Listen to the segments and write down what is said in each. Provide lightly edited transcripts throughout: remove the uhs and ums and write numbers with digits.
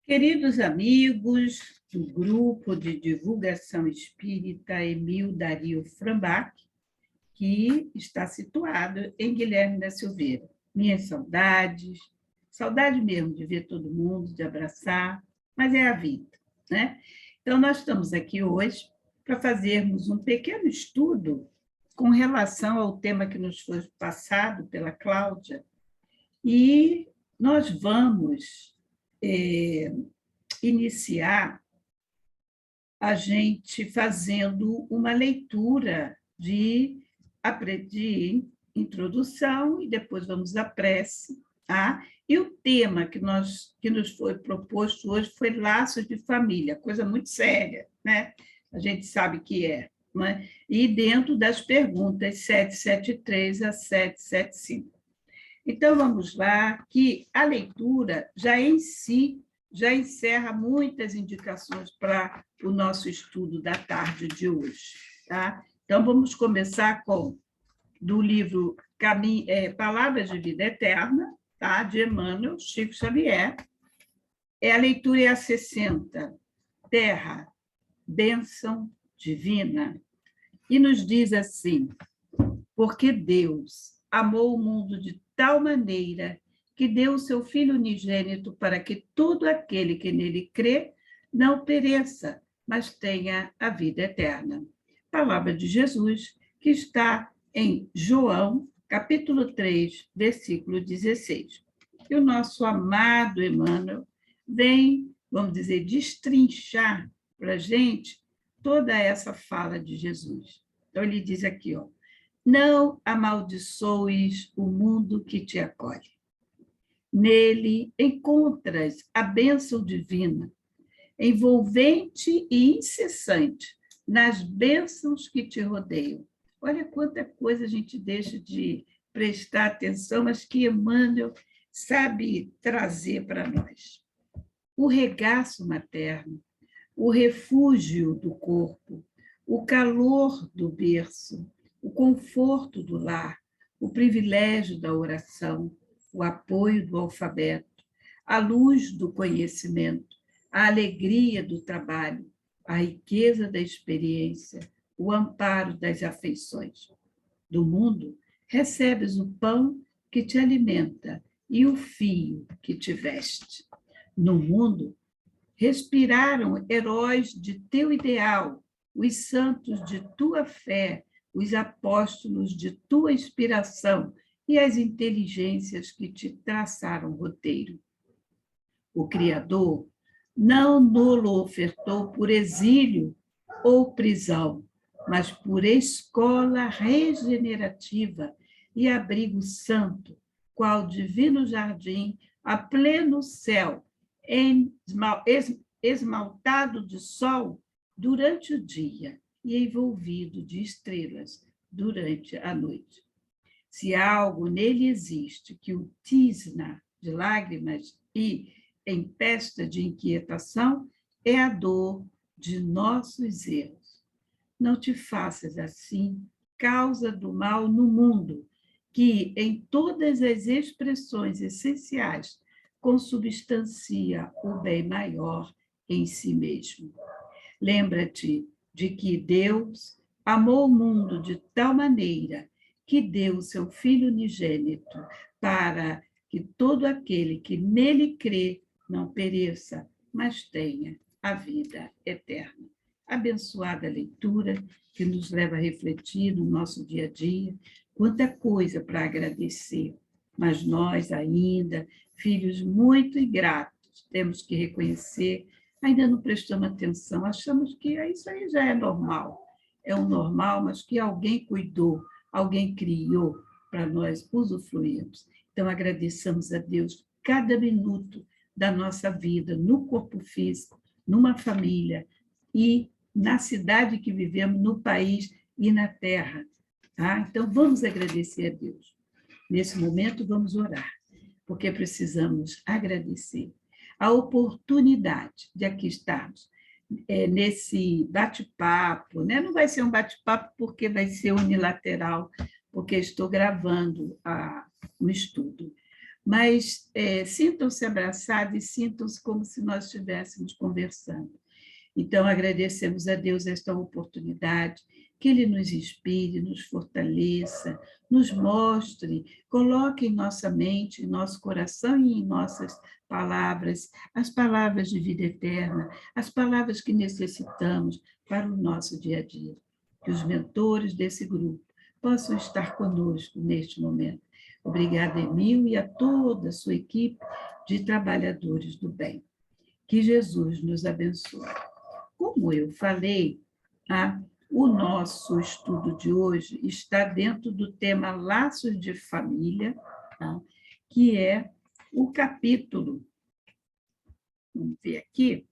Queridos amigos do Grupo de Divulgação Espírita Emil Dario Frambach, que está situado em Guilherme da Silveira. Minhas saudades, saudade mesmo de ver todo mundo, de abraçar, mas é a vida, né? Então, nós estamos aqui hoje para fazermos um pequeno estudo com relação ao tema que nos foi passado pela Cláudia, e nós vamos iniciar a gente fazendo uma leitura de introdução e depois vamos à prece. Tá? E o tema que nos foi proposto hoje foi laços de família, coisa muito séria, né? A gente sabe que é. Né? E dentro das perguntas 773 a 775. Então, vamos lá, que a leitura já em si já encerra muitas indicações para o nosso estudo da tarde de hoje. Tá? Então, vamos começar do livro Palavras de Vida Eterna, tá? De Emmanuel, Chico Xavier. A leitura é a 60, Terra, Bênção Divina. E nos diz assim: porque Deus amou o mundo de tal maneira que deu o seu Filho unigênito para que todo aquele que nele crê não pereça, mas tenha a vida eterna. Palavra de Jesus, que está em João, capítulo 3, versículo 16. E o nosso amado Emmanuel vem, vamos dizer, destrinchar para a gente toda essa fala de Jesus. Então, ele diz aqui, ó: não amaldiçoes o mundo que te acolhe. Nele encontras a bênção divina, envolvente e incessante nas bênçãos que te rodeiam. Olha quanta coisa a gente deixa de prestar atenção, mas que Emmanuel sabe trazer para nós. O regaço materno, o refúgio do corpo, o calor do berço, o conforto do lar, o privilégio da oração, o apoio do alfabeto, a luz do conhecimento, a alegria do trabalho, a riqueza da experiência, o amparo das afeições. Do mundo, recebes o pão que te alimenta e o fio que te veste. No mundo, respiraram heróis de teu ideal, os santos de tua fé, os apóstolos de tua inspiração e as inteligências que te traçaram roteiro. O Criador não nos ofertou por exílio ou prisão, mas por escola regenerativa e abrigo santo, qual divino jardim a pleno céu, esmaltado de sol durante o dia e envolvido de estrelas durante a noite. Se algo nele existe que o tisna de lágrimas e empesta de inquietação, é a dor de nossos erros. Não te faças assim causa do mal no mundo, que em todas as expressões essenciais consubstancia o bem maior em si mesmo. Lembra-te de que Deus amou o mundo de tal maneira que deu o seu Filho unigênito para que todo aquele que nele crê não pereça, mas tenha a vida eterna. Abençoada leitura que nos leva a refletir no nosso dia a dia, quanta coisa para agradecer, mas nós ainda, filhos muito ingratos, temos que reconhecer, ainda não prestamos atenção, achamos que isso aí já é normal, normal, mas que alguém cuidou, alguém criou para nós usufruirmos. Então, agradeçamos a Deus cada minuto da nossa vida, no corpo físico, numa família e na cidade que vivemos, no país e na terra. Tá? Então, vamos agradecer a Deus. Nesse momento, vamos orar, porque precisamos agradecer a oportunidade de aqui estarmos nesse bate-papo, né? Não vai ser um bate-papo porque vai ser unilateral, porque estou gravando o estudo, mas sintam-se abraçados e sintam-se como se nós estivéssemos conversando. Então, agradecemos a Deus esta oportunidade, que Ele nos inspire, nos fortaleça, nos mostre, coloque em nossa mente, em nosso coração e em nossas palavras, as palavras de vida eterna, as palavras que necessitamos para o nosso dia a dia. Que os mentores desse grupo possam estar conosco neste momento. Obrigada, Emil, e a toda a sua equipe de trabalhadores do bem. Que Jesus nos abençoe. Como eu falei, o nosso estudo de hoje está dentro do tema Laços de Família, que é o capítulo, vamos ver aqui,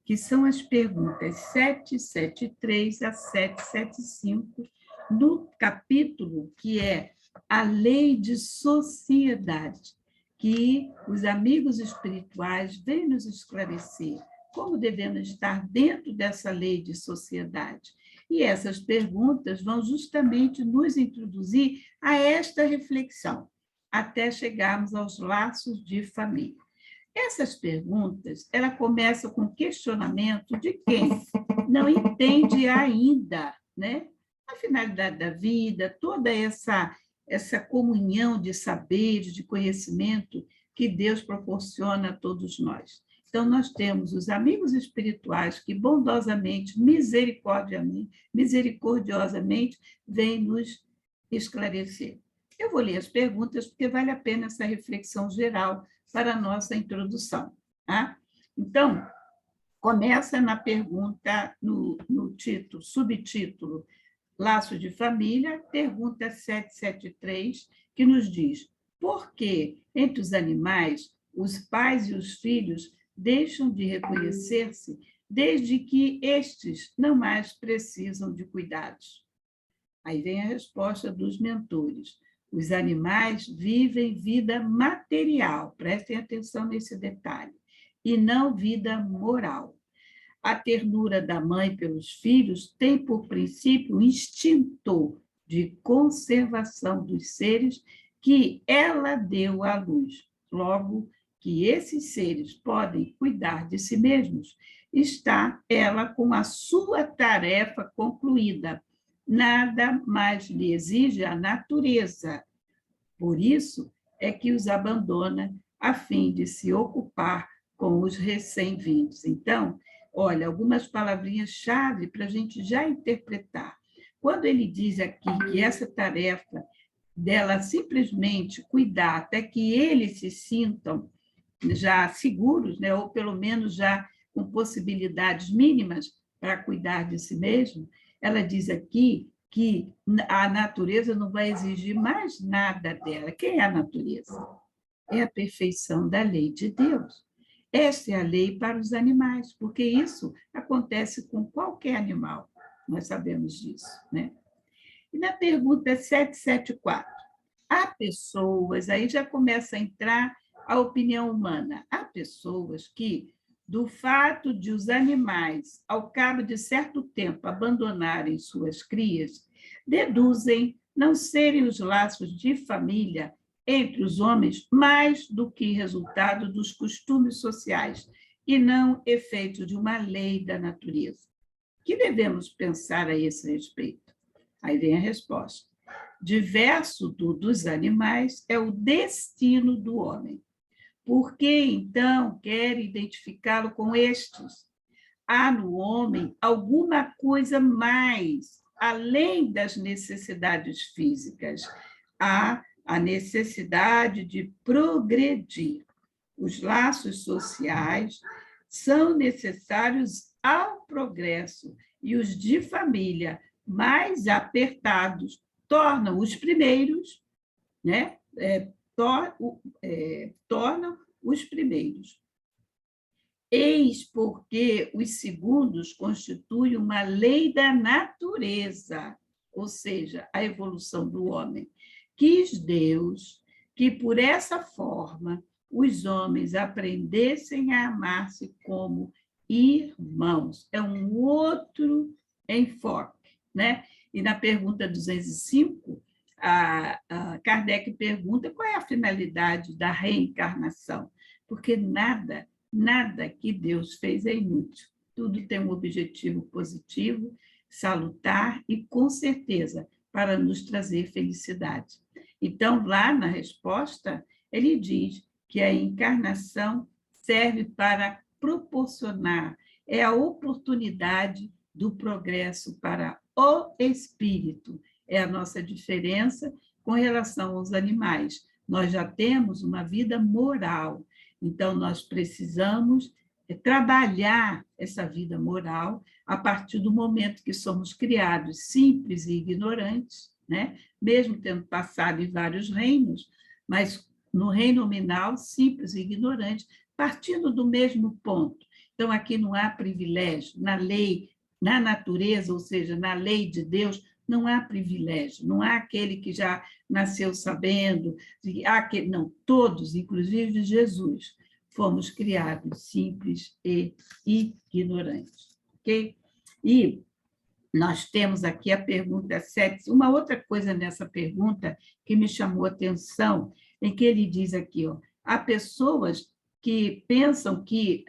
que são as perguntas 773 a 775, no capítulo que é a lei de sociedade, que os amigos espirituais vêm nos esclarecer como devemos estar dentro dessa lei de sociedade. E essas perguntas vão justamente nos introduzir a esta reflexão, até chegarmos aos laços de família. Essas perguntas, ela começa com questionamento de quem não entende ainda, né, a finalidade da vida, toda essa comunhão de saberes, de conhecimento que Deus proporciona a todos nós. Então, nós temos os amigos espirituais que bondosamente, misericordiosamente, vêm nos esclarecer. Eu vou ler as perguntas, porque vale a pena essa reflexão geral para a nossa introdução. Tá? Então, começa na pergunta, no título, subtítulo, Laço de Família, pergunta 773, que nos diz: por que, entre os animais, os pais e os filhos deixam de reconhecer-se desde que estes não mais precisam de cuidados? Aí vem a resposta dos mentores. Os animais vivem vida material, prestem atenção nesse detalhe, e não vida moral. A ternura da mãe pelos filhos tem por princípio o instinto de conservação dos seres que ela deu à luz. Logo, que esses seres podem cuidar de si mesmos, está ela com a sua tarefa concluída. Nada mais lhe exige a natureza. Por isso é que os abandona a fim de se ocupar com os recém-vindos. Então, olha, algumas palavrinhas-chave para a gente já interpretar. Quando ele diz aqui que essa tarefa dela simplesmente cuidar até que eles se sintam já seguros, né, ou pelo menos já com possibilidades mínimas para cuidar de si mesmo, ela diz aqui que a natureza não vai exigir mais nada dela. Quem é a natureza? É a perfeição da lei de Deus. Esta é a lei para os animais, porque isso acontece com qualquer animal, nós sabemos disso, né? E na pergunta 774, há pessoas, aí já começa a entrar a opinião humana, há pessoas que, do fato de os animais, ao cabo de certo tempo, abandonarem suas crias, deduzem não serem os laços de família entre os homens mais do que resultado dos costumes sociais e não efeito de uma lei da natureza. O que devemos pensar a esse respeito? Aí vem a resposta. Diverso dos animais é o destino do homem. Por que, então, quer identificá-lo com estes? Há no homem alguma coisa mais, além das necessidades físicas. Há a necessidade de progredir. Os laços sociais são necessários ao progresso e os de família mais apertados tornam os primeiros, né? Tornam os primeiros. Eis porque os segundos constituem uma lei da natureza, ou seja, a evolução do homem. Quis Deus que, por essa forma, os homens aprendessem a amar-se como irmãos. É um outro enfoque, né? E na pergunta 205, a Kardec pergunta qual é a finalidade da reencarnação, porque nada que Deus fez é inútil. Tudo tem um objetivo positivo, salutar e, com certeza, para nos trazer felicidade. Então, lá na resposta, ele diz que a encarnação serve para proporcionar, é a oportunidade do progresso para o espírito. É a nossa diferença com relação aos animais. Nós já temos uma vida moral, então nós precisamos trabalhar essa vida moral a partir do momento que somos criados simples e ignorantes, né? Mesmo tendo passado em vários reinos, mas no reino nominal, simples e ignorantes, partindo do mesmo ponto. Então, aqui não há privilégio, na lei, na natureza, ou seja, na lei de Deus, não há privilégio, não há aquele que já nasceu sabendo, não, todos, inclusive Jesus, fomos criados simples e ignorantes, ok? E nós temos aqui a pergunta 7, uma outra coisa nessa pergunta que me chamou a atenção, em que ele diz aqui, ó, há pessoas que pensam que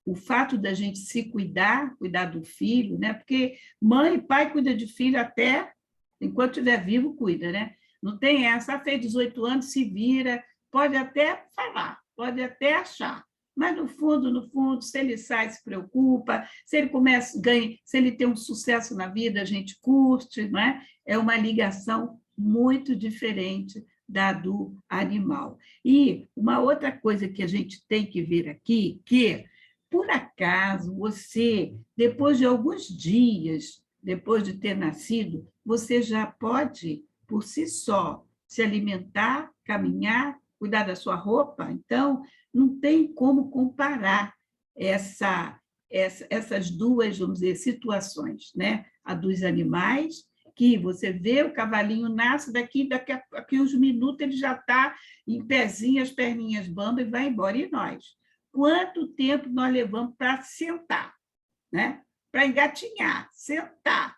o fato da gente se cuidar do filho, né? Porque mãe e pai cuidam de filho até enquanto estiver vivo, cuida, né? Não tem essa, fez 18 anos, se vira, pode até falar, pode até achar, mas no fundo, se ele sai, se preocupa, se ele começa, ganha, se ele tem um sucesso na vida, a gente curte, não é? É uma ligação muito diferente da do animal. E uma outra coisa que a gente tem que ver aqui, que, por acaso, você, depois de alguns dias, depois de ter nascido, você já pode, por si só, se alimentar, caminhar, cuidar da sua roupa. Então, não tem como comparar essas duas, vamos dizer, situações, né? A dos animais, que você vê o cavalinho nasce, daqui a uns minutos ele já está em pezinho, as perninhas bambas e vai embora. E nós? Quanto tempo nós levamos para sentar, né? Para engatinhar, sentar?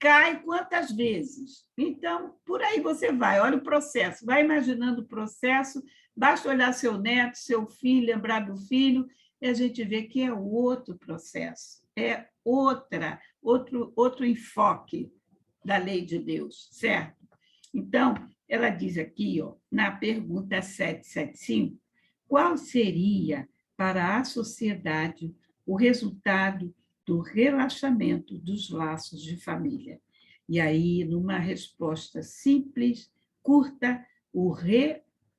Cai quantas vezes? Então, por aí você vai, olha o processo, vai imaginando o processo, basta olhar seu neto, seu filho, lembrar do filho, e a gente vê que é outro processo, é outro enfoque da lei de Deus, certo? Então, ela diz aqui, ó, na pergunta 775, qual seria para a sociedade o resultado do relaxamento dos laços de família? E aí, numa resposta simples, curta,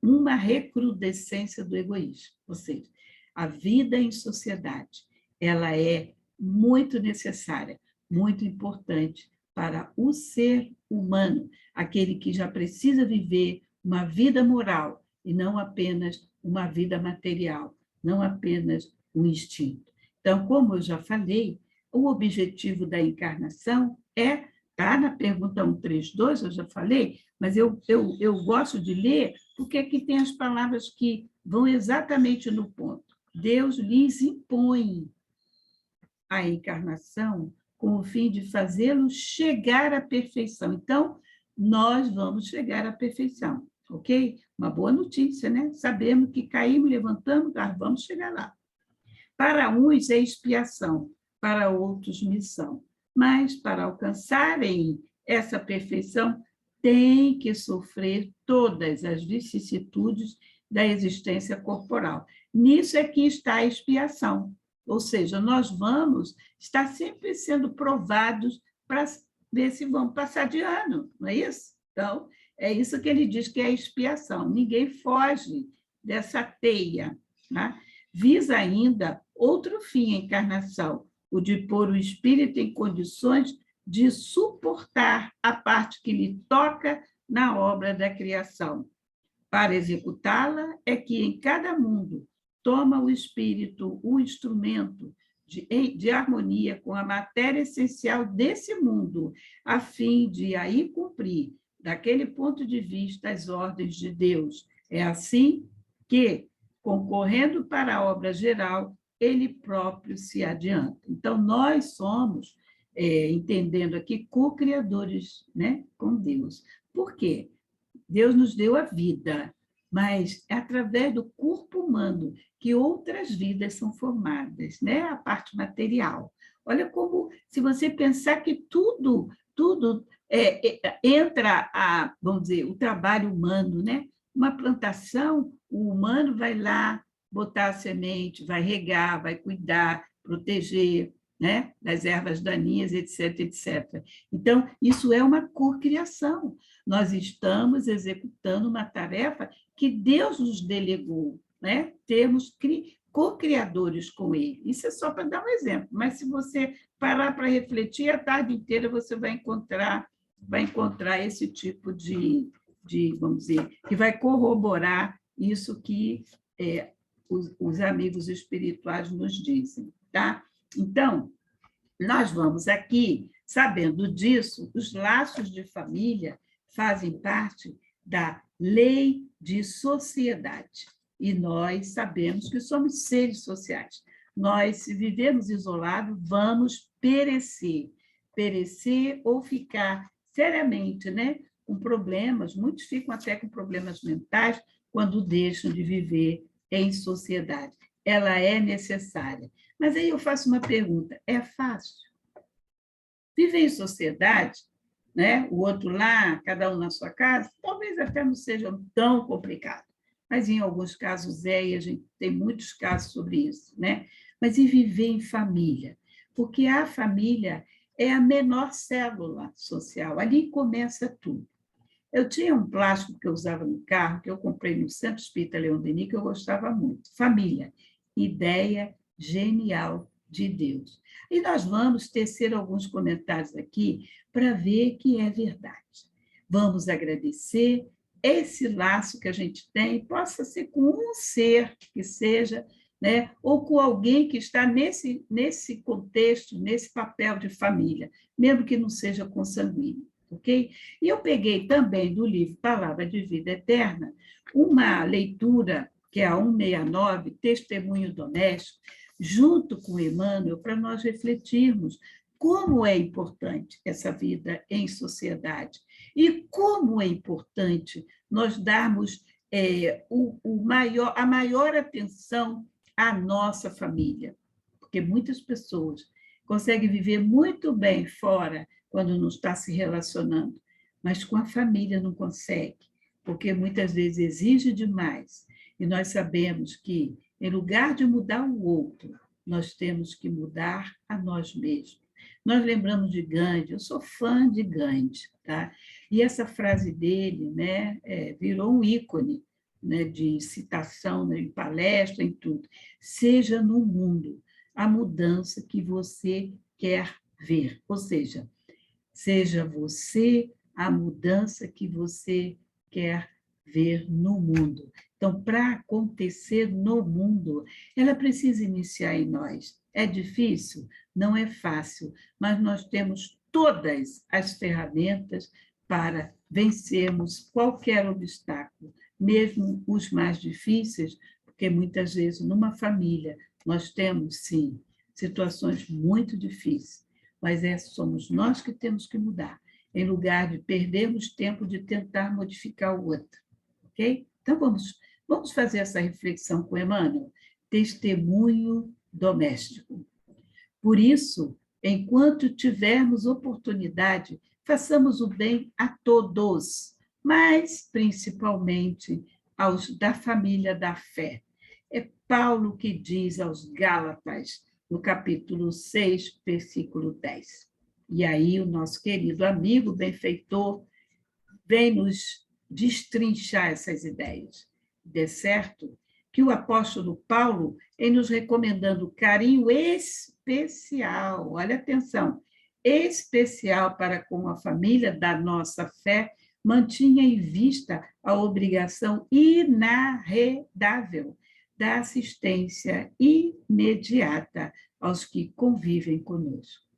uma recrudescência do egoísmo. Ou seja, a vida em sociedade, ela é muito necessária, muito importante para o ser humano, aquele que já precisa viver uma vida moral e não apenas uma vida material, não apenas um instinto. Então, como eu já falei, o objetivo da encarnação está na pergunta 132, eu já falei, mas eu gosto de ler porque aqui tem as palavras que vão exatamente no ponto. Deus lhes impõe a encarnação com o fim de fazê-los chegar à perfeição. Então, nós vamos chegar à perfeição, ok? Uma boa notícia, né? Sabemos que caímos, levantamos, vamos chegar lá. Para uns é expiação, para outros missão. Mas, para alcançarem essa perfeição, tem que sofrer todas as vicissitudes da existência corporal. Nisso é que está a expiação. Ou seja, nós vamos estar sempre sendo provados para ver se vamos passar de ano, não é isso? Então, é isso que ele diz que é a expiação. Ninguém foge dessa teia, né? Visa ainda outro fim, a encarnação, o de pôr o espírito em condições de suportar a parte que lhe toca na obra da criação. Para executá-la é que em cada mundo toma o espírito o instrumento de harmonia com a matéria essencial desse mundo, a fim de aí cumprir, daquele ponto de vista, as ordens de Deus. É assim que, concorrendo para a obra geral, ele próprio se adianta. Então, nós somos, entendendo aqui, co-criadores, né, com Deus. Por quê? Deus nos deu a vida, mas é através do corpo humano que outras vidas são formadas, né? A parte material. Olha como, se você pensar que tudo entra vamos dizer, o trabalho humano, né? Uma plantação, o humano vai lá botar a semente, vai regar, vai cuidar, proteger, né? Das ervas daninhas, etc, etc. Então, isso é uma cocriação. Nós estamos executando uma tarefa que Deus nos delegou, né? Termos co-criadores com Ele. Isso é só para dar um exemplo, mas se você parar para refletir, a tarde inteira você vai encontrar esse tipo vamos dizer, que vai corroborar isso que os amigos espirituais nos dizem, tá? Então, nós vamos aqui, sabendo disso, os laços de família fazem parte da lei de sociedade. E nós sabemos que somos seres sociais. Nós, se vivemos isolados, vamos perecer. Perecer ou ficar seriamente, né, com problemas, muitos ficam até com problemas mentais quando deixam de viver em sociedade. Ela é necessária. Mas aí eu faço uma pergunta: é fácil? Viver em sociedade, né? O outro lá, cada um na sua casa, talvez até não seja tão complicado, mas em alguns casos e a gente tem muitos casos sobre isso, né? Mas e viver em família? Porque a família é a menor célula social, ali começa tudo. Eu tinha um plástico que eu usava no carro, que eu comprei no Centro Espírita Leão Denis, que eu gostava muito. Família, ideia genial de Deus. E nós vamos tecer alguns comentários aqui para ver que é verdade. Vamos agradecer esse laço que a gente tem, possa ser com um ser que seja, né? Ou com alguém que está nesse contexto, nesse papel de família, mesmo que não seja consanguíneo. Ok? E eu peguei também do livro Palavra de Vida Eterna uma leitura, que é a 169, Testemunho Doméstico, junto com Emmanuel, para nós refletirmos como é importante essa vida em sociedade e como é importante nós darmos a maior atenção à nossa família, porque muitas pessoas conseguem viver muito bem fora quando não está se relacionando, mas com a família não consegue, porque muitas vezes exige demais. E nós sabemos que, em lugar de mudar o outro, nós temos que mudar a nós mesmos. Nós lembramos de Gandhi, eu sou fã de Gandhi, tá? E essa frase dele, né, virou um ícone, né, de citação, né, em palestra, em tudo. Seja no mundo a mudança que você quer ver, ou seja você a mudança que você quer ver no mundo. Então, para acontecer no mundo, ela precisa iniciar em nós. É difícil? Não é fácil, mas nós temos todas as ferramentas para vencermos qualquer obstáculo, mesmo os mais difíceis, porque muitas vezes numa família nós temos, sim, situações muito difíceis, mas somos nós que temos que mudar, em lugar de perdermos tempo de tentar modificar o outro, ok? Então, vamos fazer essa reflexão com Emmanuel. Testemunho doméstico. Por isso, enquanto tivermos oportunidade, façamos o bem a todos, mas principalmente aos da família da fé. É Paulo que diz aos Gálatas, no capítulo 6, versículo 10. E aí o nosso querido amigo benfeitor vem nos destrinchar essas ideias. De certo que o apóstolo Paulo, em nos recomendando carinho especial, olha atenção, especial para com a família da nossa fé, mantinha em vista a obrigação inarredável da assistência imediata aos que convivem conosco.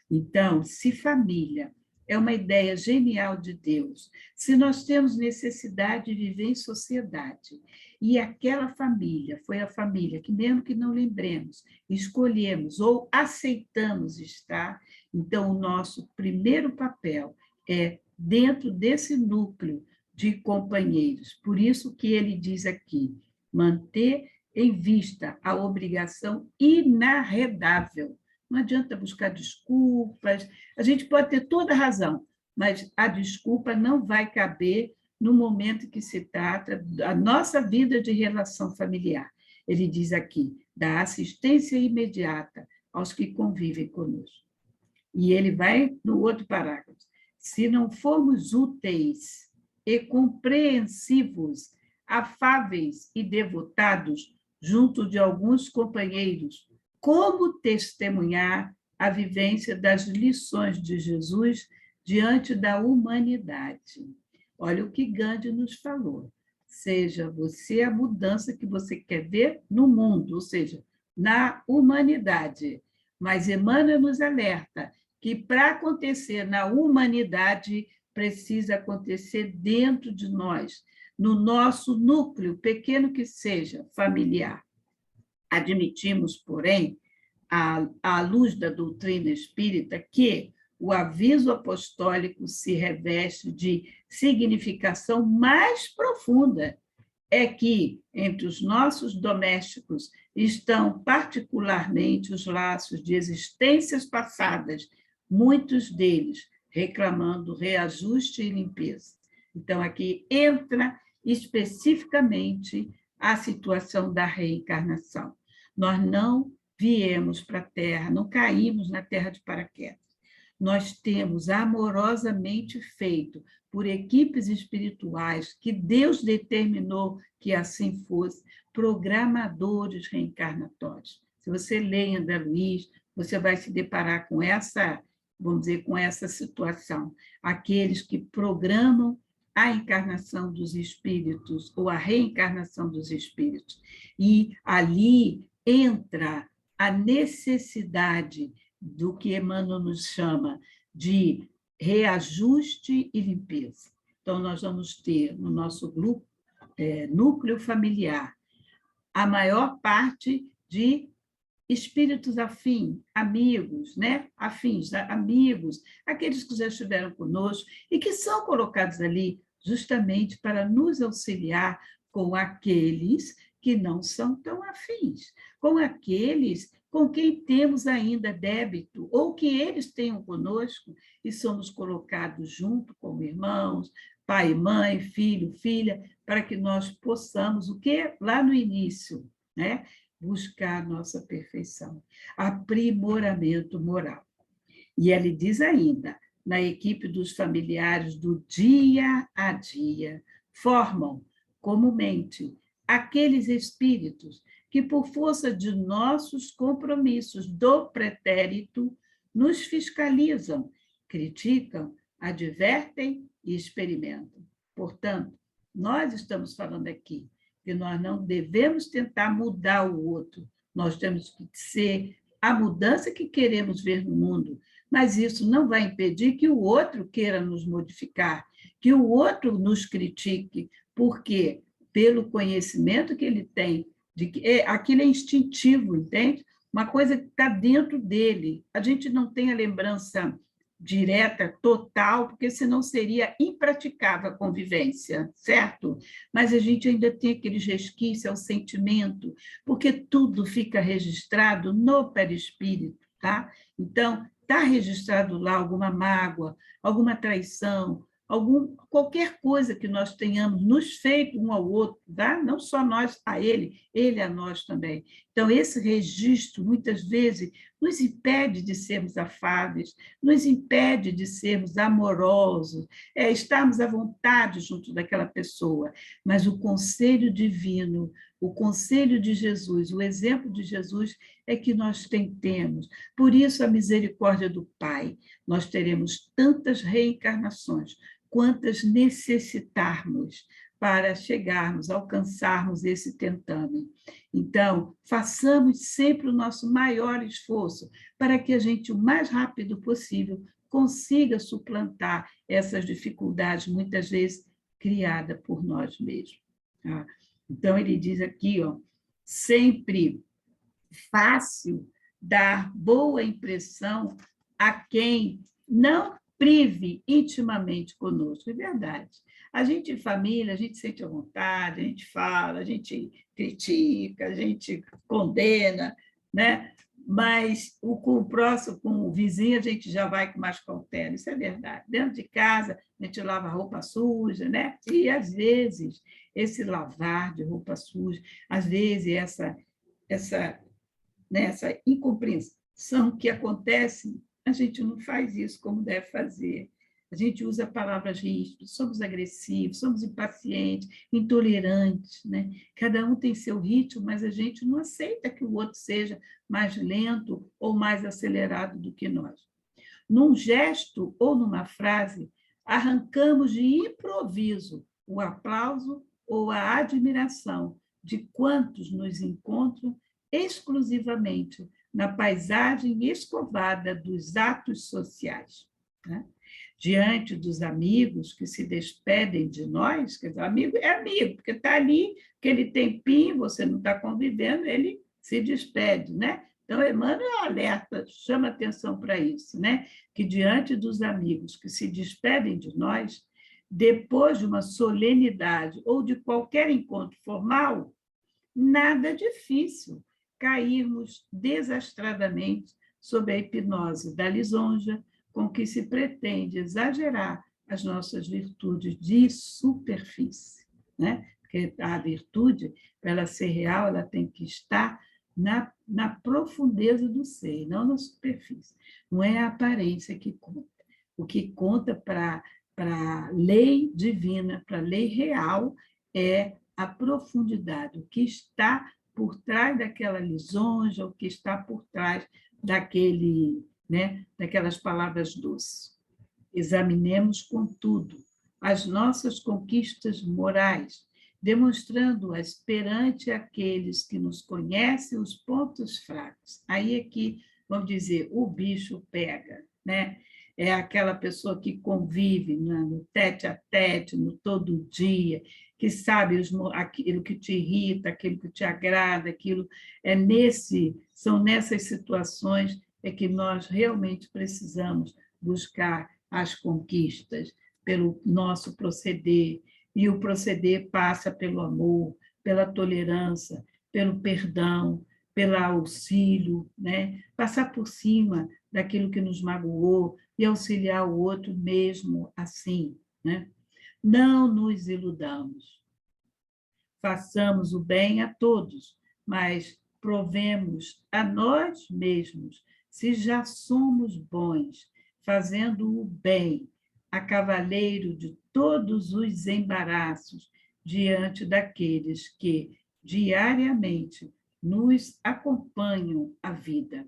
Então, se família é uma ideia genial de Deus, se nós temos necessidade de viver em sociedade, e aquela família foi a família que, mesmo que não lembremos, escolhemos ou aceitamos estar, então o nosso primeiro papel é dentro desse núcleo de companheiros. Por isso que ele diz aqui, manter em vista a obrigação inarredável. Não adianta buscar desculpas, a gente pode ter toda a razão, mas a desculpa não vai caber no momento que se trata da nossa vida de relação familiar. Ele diz aqui, da assistência imediata aos que convivem conosco. E ele vai no outro parágrafo. Se não formos úteis e compreensivos, afáveis e devotados junto de alguns companheiros, como testemunhar a vivência das lições de Jesus diante da humanidade? Olha o que Gandhi nos falou. Seja você a mudança que você quer ver no mundo, ou seja, na humanidade. Mas Emmanuel nos alerta que para acontecer na humanidade precisa acontecer dentro de nós, no nosso núcleo, pequeno que seja, familiar. Admitimos, porém, à luz da doutrina espírita, que o aviso apostólico se reveste de significação mais profunda. É que, entre os nossos domésticos, estão particularmente os laços de existências passadas, muitos deles reclamando reajuste e limpeza. Então, aqui entra especificamente a situação da reencarnação. Nós não viemos para a Terra, não caímos na Terra de paraquedas. Nós temos amorosamente feito por equipes espirituais que Deus determinou que assim fosse, programadores reencarnatórios. Se você lê em André Luiz, você vai se deparar com essa, vamos dizer, com essa situação. Aqueles que programam a encarnação dos espíritos ou a reencarnação dos espíritos. E ali entra a necessidade do que Emmanuel nos chama de reajuste e limpeza. Então, nós vamos ter no nosso grupo, núcleo familiar, a maior parte de espíritos afins, amigos, né? Afins, amigos, aqueles que já estiveram conosco e que são colocados ali justamente para nos auxiliar com aqueles que não são tão afins, com aqueles com quem temos ainda débito, ou que eles tenham conosco, e somos colocados junto como irmãos, pai, mãe, filho, filha, para que nós possamos, o que lá no início, né? Buscar a nossa perfeição, aprimoramento moral. E ele diz ainda, na equipe dos familiares do dia a dia, formam comumente aqueles espíritos que, por força de nossos compromissos do pretérito, nos fiscalizam, criticam, advertem e experimentam. Portanto, nós estamos falando aqui que nós não devemos tentar mudar o outro, nós temos que ser a mudança que queremos ver no mundo, mas isso não vai impedir que o outro queira nos modificar, que o outro nos critique, porque pelo conhecimento que ele tem, de que aquilo é instintivo, entende? Uma coisa que está dentro dele. A gente não tem a lembrança direta, total, porque senão seria impraticável a convivência, certo? Mas a gente ainda tem aqueles resquícios ao sentimento, porque tudo fica registrado no perispírito, tá? Então, está registrado lá alguma mágoa, alguma traição, qualquer coisa que nós tenhamos nos feito um ao outro, tá? Não só nós a ele a nós também. Então, esse registro, muitas vezes, nos impede de sermos afáveis, nos impede de sermos amorosos, estarmos à vontade junto daquela pessoa. Mas o conselho divino, o conselho de Jesus, o exemplo de Jesus é que nós tentemos. Por isso, a misericórdia do Pai. Nós teremos tantas reencarnações, quantas necessitarmos para chegarmos, alcançarmos esse tentame. Então, façamos sempre o nosso maior esforço para que a gente, o mais rápido possível, consiga suplantar essas dificuldades, muitas vezes criadas por nós mesmos. Tá? Então, ele diz aqui, ó, sempre fácil dar boa impressão a quem não prive intimamente conosco. É verdade. A gente, em família, a gente sente a vontade, a gente fala, a gente critica, a gente condena, né? Mas com o próximo, com o vizinho, a gente já vai com mais cautela. Isso é verdade. Dentro de casa, a gente lava a roupa suja, né? E, às vezes, esse lavar de roupa suja, às vezes, essa incompreensão que acontece, a gente não faz isso como deve fazer. A gente usa palavras ríspidas, somos agressivos, somos impacientes, intolerantes, né? Cada um tem seu ritmo, mas a gente não aceita que o outro seja mais lento ou mais acelerado do que nós. Num gesto ou numa frase, arrancamos de improviso o aplauso ou a admiração de quantos nos encontram exclusivamente na paisagem escovada dos atos sociais. Né? Diante dos amigos que se despedem de nós, quer dizer, amigo é amigo, porque está ali, aquele tempinho, você não está convivendo, ele se despede, né? Então, Emmanuel alerta, chama atenção para isso, né? Que diante dos amigos que se despedem de nós, depois de uma solenidade ou de qualquer encontro formal, nada difícil cairmos desastradamente sob a hipnose da lisonja com que se pretende exagerar as nossas virtudes de superfície, né? Porque a virtude, para ela ser real, ela tem que estar na profundeza do ser, não na superfície. Não é a aparência que conta. O que conta para a lei divina, para a lei real, é a profundidade, o que está por trás daquela lisonja, o que está por trás daquelas palavras doces. Examinemos, contudo, as nossas conquistas morais, demonstrando-as perante aqueles que nos conhecem os pontos fracos. Aí é que, vamos dizer, o bicho pega, né? É aquela pessoa que convive no tete a tete, no todo dia, que sabe aquilo que te irrita, aquilo que te agrada, são nessas situações que nós realmente precisamos buscar as conquistas pelo nosso proceder, e o proceder passa pelo amor, pela tolerância, pelo perdão, pelo auxílio, né? Passar por cima daquilo que nos magoou e auxiliar o outro mesmo assim, né? Não nos iludamos. Façamos o bem a todos, mas provemos a nós mesmos se já somos bons, fazendo o bem, a cavaleiro de todos os embaraços, diante daqueles que diariamente nos acompanham a vida,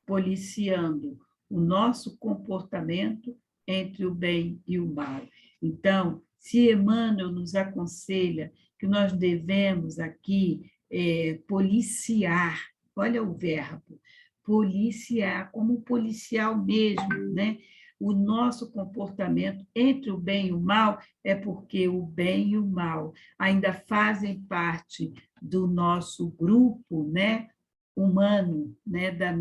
policiando o nosso comportamento entre o bem e o mal. Então, se Emmanuel nos aconselha que nós devemos aqui policiar, olha o verbo, policiar, como policial mesmo, né? O nosso comportamento entre o bem e o mal, é porque o bem e o mal ainda fazem parte do nosso grupo, né, humano, né, da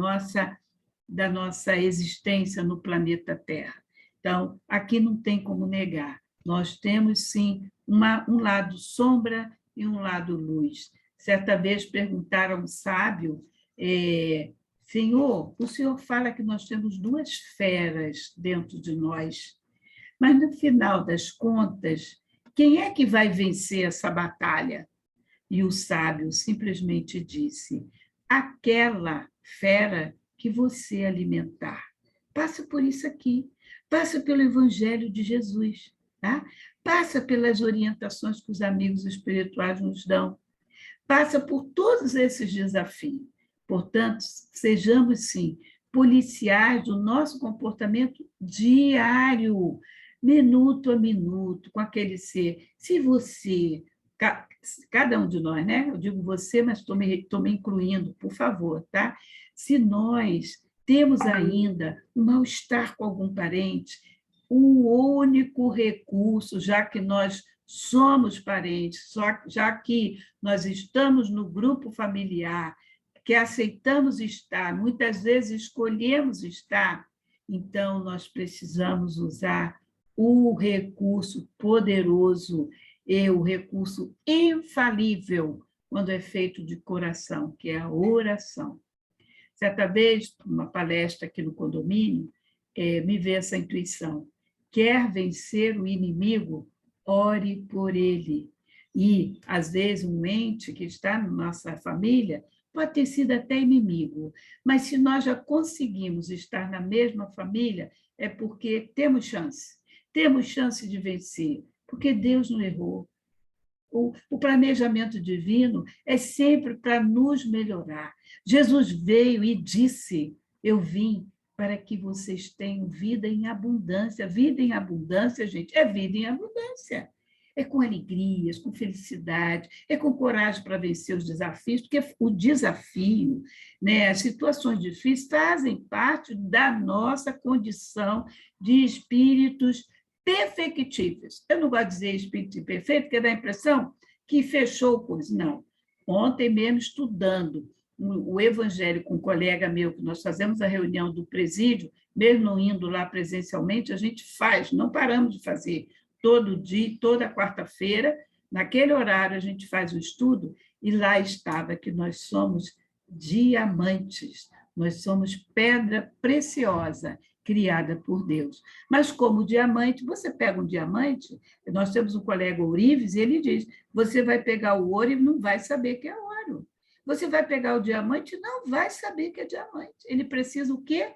nossa existência no planeta Terra. Então, aqui não tem como negar. Nós temos, sim, um lado sombra e um lado luz. Certa vez perguntaram a um sábio, Senhor, o senhor fala que nós temos duas feras dentro de nós, mas, no final das contas, quem é que vai vencer essa batalha? E o sábio simplesmente disse, aquela fera que você alimentar. Passa por isso aqui, passa pelo Evangelho de Jesus, tá? Passa pelas orientações que os amigos espirituais nos dão, passa por todos esses desafios. Portanto, sejamos, sim, policiais do nosso comportamento diário, minuto a minuto, com aquele ser. Se você, cada um de nós, né? Eu digo você, mas estou me incluindo, por favor, tá? Se nós temos ainda um mal-estar com algum parente, o único recurso, já que nós somos parentes, já que nós estamos no grupo familiar, que aceitamos estar, muitas vezes escolhemos estar, Então, nós precisamos usar o recurso poderoso e o recurso infalível quando é feito de coração, que é a oração. Certa vez, numa palestra aqui no condomínio, me veio essa intuição. Quer vencer o inimigo? Ore por ele. E, às vezes, um ente que está na nossa família pode ter sido até inimigo, mas se nós já conseguimos estar na mesma família, é porque temos chance de vencer, porque Deus não errou. O planejamento divino é sempre para nos melhorar. Jesus veio e disse: Eu vim para que vocês tenham vida em abundância. Vida em abundância, gente, é vida em abundância. É com alegrias, com felicidade, é com coragem para vencer os desafios, porque o desafio, né, as situações difíceis fazem parte da nossa condição de espíritos perfectíveis. Eu não gosto de dizer espírito imperfeito, porque dá a impressão que fechou coisa. Não. Ontem mesmo, estudando o Evangelho com um colega meu, que nós fazemos a reunião do presídio, mesmo não indo lá presencialmente, a gente faz, não paramos de fazer todo dia, toda quarta-feira, naquele horário a gente faz o estudo, e lá estava que nós somos diamantes, nós somos pedra preciosa, criada por Deus. Mas como diamante, você pega um diamante, nós temos um colega Ourives, e ele diz, você vai pegar o ouro e não vai saber que é ouro. Você vai pegar o diamante e não vai saber que é diamante. Ele precisa o quê?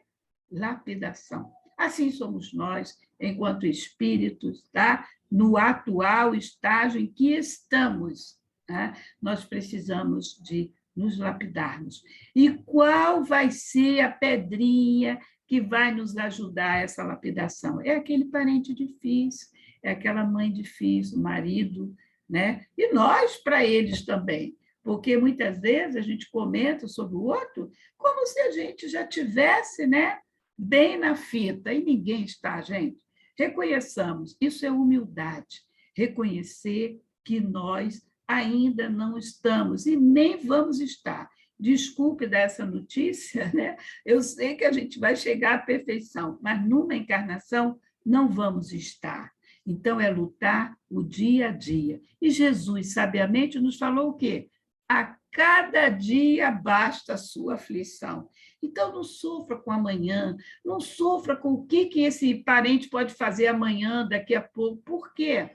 Lapidação. Assim somos nós, enquanto espíritos, tá? No atual estágio em que estamos, tá? Nós precisamos de nos lapidarmos. E qual vai ser a pedrinha que vai nos ajudar a essa lapidação? É aquele parente difícil, é aquela mãe difícil, o marido, né? E nós para eles também, porque muitas vezes a gente comenta sobre o outro como se a gente já tivesse, né, bem na fita, e ninguém está, gente. Reconheçamos, isso é humildade, reconhecer que nós ainda não estamos e nem vamos estar. Desculpe dessa notícia, né? Eu sei que a gente vai chegar à perfeição, mas numa encarnação não vamos estar. Então, é lutar o dia a dia. E Jesus, sabiamente, nos falou o quê? A cada dia basta a sua aflição. Então, não sofra com amanhã, não sofra com o que esse parente pode fazer amanhã, daqui a pouco. Por quê?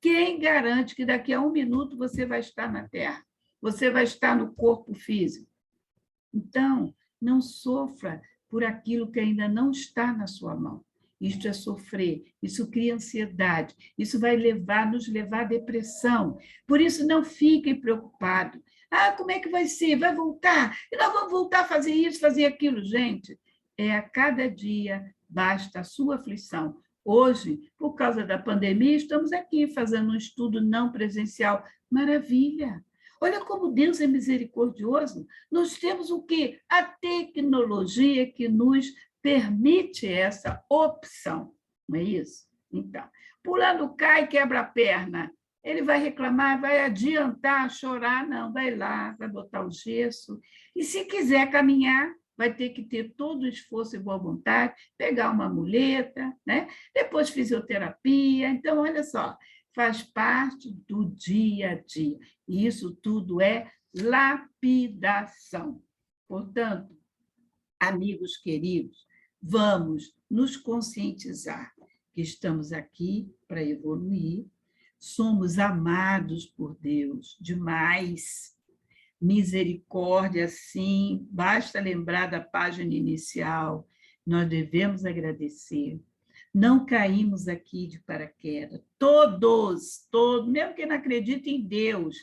Quem garante que daqui a um minuto você vai estar na Terra? Você vai estar no corpo físico? Então, não sofra por aquilo que ainda não está na sua mão. Isto é sofrer, isso cria ansiedade, isso vai nos levar à depressão. Por isso, não fiquem preocupados. Ah, como é que vai ser? Vai voltar? E nós vamos voltar a fazer isso, fazer aquilo. Gente, a cada dia basta a sua aflição. Hoje, por causa da pandemia, estamos aqui fazendo um estudo não presencial. Maravilha! Olha como Deus é misericordioso. Nós temos o quê? A tecnologia que nos permite essa opção, não é isso? Então, pulando cai, quebra a perna. Ele vai reclamar, vai adiantar, chorar? Não, vai lá, vai botar o gesso. E se quiser caminhar, vai ter que ter todo o esforço e boa vontade, pegar uma muleta, né? Depois fisioterapia. Então, olha só, faz parte do dia a dia. E isso tudo é lapidação. Portanto, amigos queridos, vamos nos conscientizar que estamos aqui para evoluir, somos amados por Deus demais. Misericórdia, sim, basta lembrar da página inicial, nós devemos agradecer. Não caímos aqui de paraquedas, todos, mesmo quem não acredita em Deus,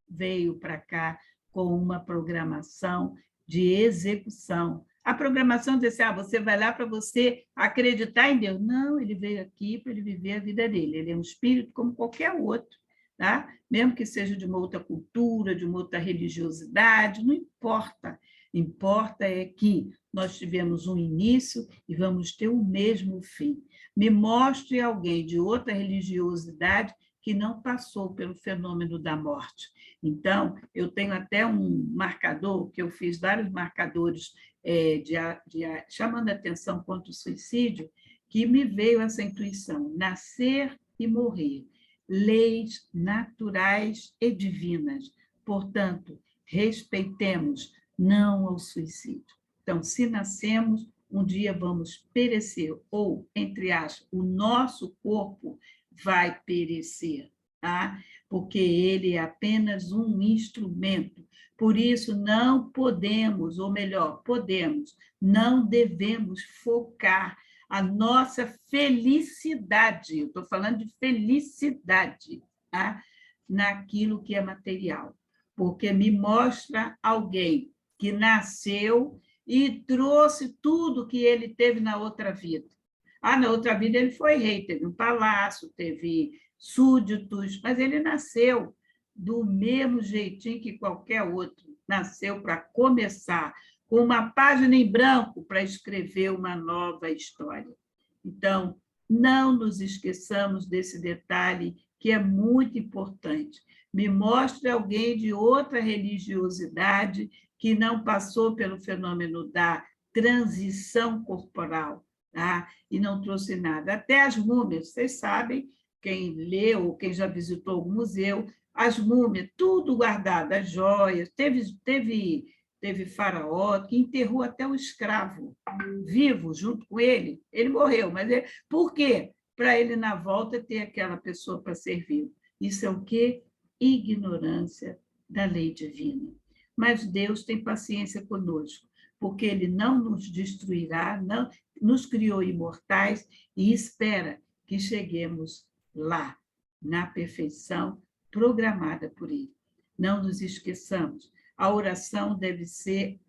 veio para cá com uma programação de execução. A programação diz assim, você vai lá para você acreditar em Deus. Não, ele veio aqui para ele viver a vida dele, ele é um espírito como qualquer outro. Tá? Mesmo que seja de uma outra cultura, de uma outra religiosidade, não importa. Importa é que nós tivemos um início e vamos ter o mesmo fim. Me mostre alguém de outra religiosidade que não passou pelo fenômeno da morte. Então, eu tenho até um marcador, que eu fiz vários marcadores chamando a atenção contra o suicídio, que me veio essa intuição: nascer e morrer, leis naturais e divinas. Portanto, respeitemos não ao suicídio. Então, se nascemos, um dia vamos perecer, ou, entre aspas, o nosso corpo vai perecer, tá? Porque ele é apenas um instrumento. Por isso, não podemos, ou melhor, podemos, não devemos focar a nossa felicidade, eu estou falando de felicidade, tá? Naquilo que é material, porque me mostra alguém que nasceu e trouxe tudo que ele teve na outra vida. Na outra vida ele foi rei, teve um palácio, teve súditos, mas ele nasceu do mesmo jeitinho que qualquer outro. Nasceu para começar, com uma página em branco para escrever uma nova história. Então, não nos esqueçamos desse detalhe que é muito importante. Me mostre alguém de outra religiosidade que não passou pelo fenômeno da transição corporal, tá? E não trouxe nada. Até as múmias, vocês sabem, quem leu ou quem já visitou algum museu, as múmias, tudo guardado, as joias. Teve faraó que enterrou até o escravo vivo junto com ele. Ele morreu, mas por quê? Para ele, na volta, ter aquela pessoa para servir. Isso é o quê? Ignorância da lei divina. Mas Deus tem paciência conosco, porque ele não nos destruirá, não nos criou imortais e espera que cheguemos lá, na perfeição programada por ele. Não nos esqueçamos, a oração deve ser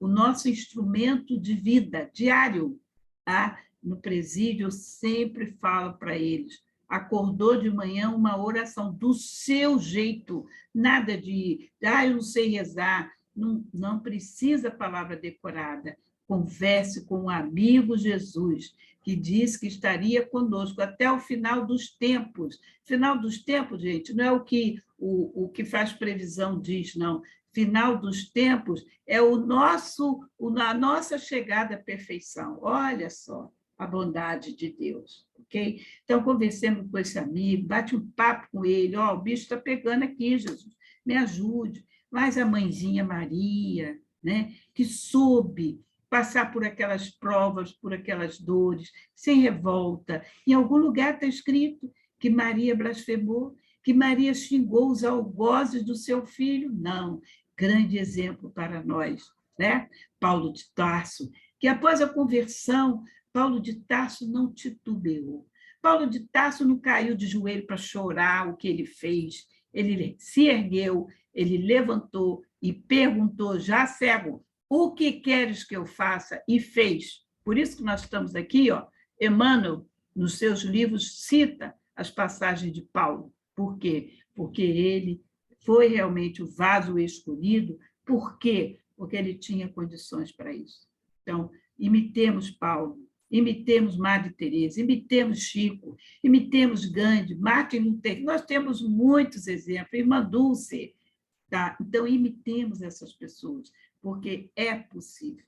o nosso instrumento de vida diário. Tá? No presídio, eu sempre falo para eles: acordou de manhã, uma oração do seu jeito, nada de, eu não sei rezar, não precisa palavra decorada. Converse com o amigo Jesus, que disse que estaria conosco até o final dos tempos. Final dos tempos, gente, não é o que faz previsão diz, não. Final dos tempos é a nossa chegada à perfeição. Olha só a bondade de Deus, ok? Então, conversemos com esse amigo, bate um papo com ele: o bicho está pegando aqui, Jesus, me ajude. Mas a mãezinha Maria, né, que soube passar por aquelas provas, por aquelas dores, sem revolta. Em algum lugar está escrito que Maria blasfemou, que Maria xingou os algozes do seu filho. Não, grande exemplo para nós, né? Paulo de Tarso, que após a conversão, Paulo de Tarso não titubeou. Paulo de Tarso não caiu de joelho para chorar o que ele fez. Ele se ergueu, ele levantou e perguntou, já cego: o que queres que eu faça? E fez. Por isso que nós estamos aqui, ó. Emmanuel, nos seus livros, cita as passagens de Paulo. Por quê? Porque ele foi realmente o vaso escolhido. Por quê? Porque ele tinha condições para isso. Então, imitemos Paulo, imitemos Madre Teresa, imitemos Chico, imitemos Gandhi, Martin Luther King. Nós temos muitos exemplos, Irmã Dulce. Tá? Então, imitemos essas pessoas, porque é possível.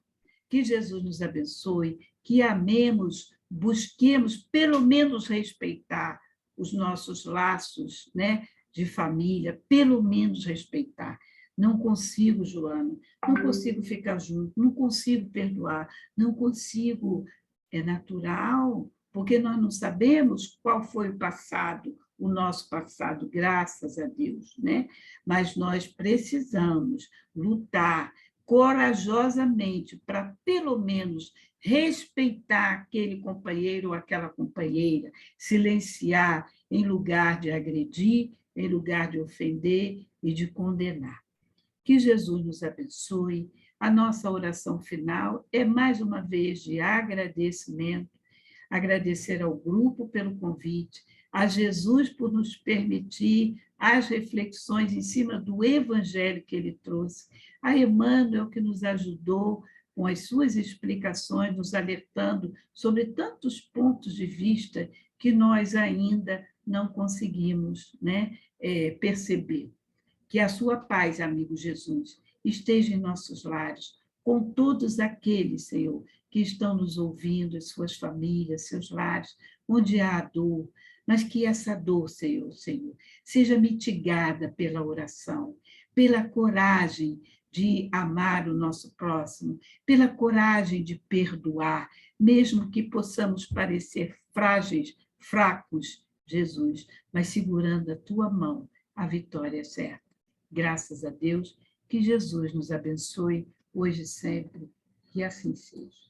Que Jesus nos abençoe, que amemos, busquemos pelo menos respeitar os nossos laços, né, de família, pelo menos respeitar. Não consigo, Joana, não consigo ficar junto, não consigo perdoar, não consigo. É natural, porque nós não sabemos qual foi o nosso passado, graças a Deus, né? Mas nós precisamos lutar corajosamente para, pelo menos, respeitar aquele companheiro ou aquela companheira, silenciar em lugar de agredir, em lugar de ofender e de condenar. Que Jesus nos abençoe. A nossa oração final é, mais uma vez, de agradecimento. Agradecer ao grupo pelo convite, a Jesus por nos permitir as reflexões em cima do evangelho que ele trouxe, a Emmanuel, que nos ajudou com as suas explicações, nos alertando sobre tantos pontos de vista que nós ainda não conseguimos, né, perceber. Que a sua paz, amigo Jesus, esteja em nossos lares, com todos aqueles, Senhor, que estão nos ouvindo, as suas famílias, seus lares, onde há dor, mas que essa dor, Senhor, seja mitigada pela oração, pela coragem de amar o nosso próximo, pela coragem de perdoar, mesmo que possamos parecer frágeis, fracos, Jesus, mas segurando a tua mão, a vitória é certa. Graças a Deus, que Jesus nos abençoe hoje e sempre, que assim seja.